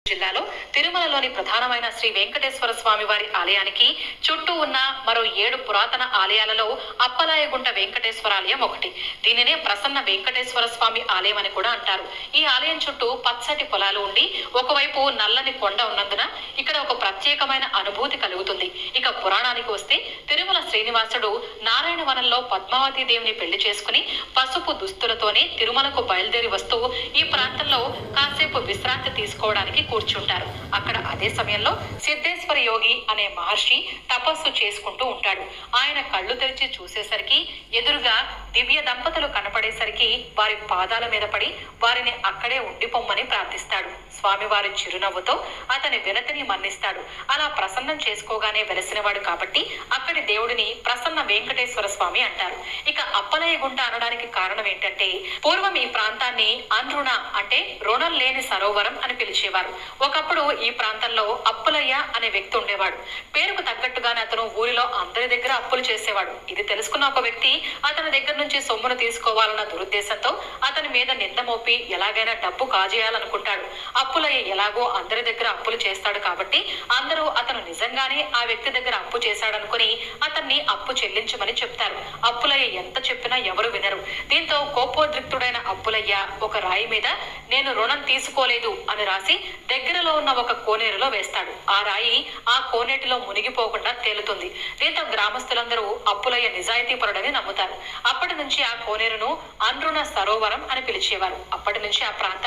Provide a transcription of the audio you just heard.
జిల్లాలో తిరుమలలోని ప్రధానమైన శ్రీ వెంకటేశ్వర స్వామి వారి ఆలయానికి చుట్టూ ఉన్న మరో 7 పురాతన ఆలయాలలో అప్పలాయగుంట వెంకటేశ్వర ఆలయం ఒకటి. దీనినే ప్రసన్న వెంకటేశ్వర స్వామి ఆలయం అని కూడా అంటారు. ఈ ఆలయం చుట్టూ పచ్చటి పొలాలు ఉండి ఒకవైపు నల్లని కొండ ఉన్నందున ఇక్కడ ఒక ప్రత్యేకమైన అనుభూతి కలుగుతుంది. ఇక పురాణానికి వస్తే తిరుమల శ్రీనివాసుడు నారాయణవనంలో పద్మావతి దేవిని పెళ్లి చేసుకుని పసుపు దుస్తులతోనే తిరుమలకు బయలుదేరి వస్తూ ఈ ప్రాంతంలో కాసేపు విశ్రాంతి తీసుకోవడానికి కూర్చుంటారు. అక్కడ అదే సమయంలో సిద్ధేశ్వర యోగి అనే మహర్షి తపస్సు చేసుకుంటూ ఉంటాడు. ఆయన కళ్ళు తెరిచి చూసేసరికి ఎదురుగా దివ్య దంపతులు కనపడేసరికి వారి పాదాల మీద పడి వారిని అక్కడే ఉండిపోమ్మని ప్రార్థిస్తాడు. స్వామివారి చిరునవ్వుతో అతని వినతిని మన్నిస్తాడు. అలా ప్రసన్నం చేసుకోగానే వెలసినవాడు కాబట్టి అక్కడి దేవుడిని ప్రసన్న వెంకటేశ్వర స్వామి అంటారు. ఇక అప్పలయ్య గుంట అనడానికి కారణం ఏంటంటే పూర్వం ఈ ప్రాంతాన్ని అన్రుణ అంటే రుణం లేని సరోవరం అని పిలిచేవారు. ఒకప్పుడు ఈ ప్రాంతంలో అప్పులయ్య అనే వ్యక్తి ఉండేవాడు. పేరుకు తగ్గట్టుగానే అతను ఊరిలో అందరి దగ్గర అప్పులు చేసేవాడు. ఇది తెలుసుకున్న ఒక వ్యక్తి అతని దగ్గర నుంచి సొమ్మును తీసుకోవాలన్న దురుద్దేశంతో అతని మీద నింద మోపి ఎలాగైనా డబ్బు కాజేయాలనుకుంటాడు. అప్పులయ్య ఎలాగో అందరి దగ్గర అప్పులు చేస్తాడు కాబట్టి అందరూ అతను నిజంగానే ఆ వ్యక్తి దగ్గర అప్పు చేశాడనుకుని అతన్ని అప్పు చెల్లించమని చెప్తారు. అప్పులయ్య ఎంత చెప్పినా ఎవరు వినరు. దీంతో కోపోద్రిక్తుడైన అప్పులయ్య ఒక రాయి మీద నేను రుణం తీసుకోలేదు అని రాసి దగ్గరలో ఉన్న ఒక కోనేరులో వేస్తాడు. ఆ రాయి ఆ కోనేటిలో మునిగిపోకుండా తేలుతుంది. దీంతో గ్రామస్తులందరూ అప్పులయ్య నిజాయితీపరుడని నమ్ముతారు. అప్పటి నుంచి ఆ కోనేరును అన్రుణ సరోవరం అని పిలిచేవారు. అప్పటి నుంచి ఆ ప్రాంతం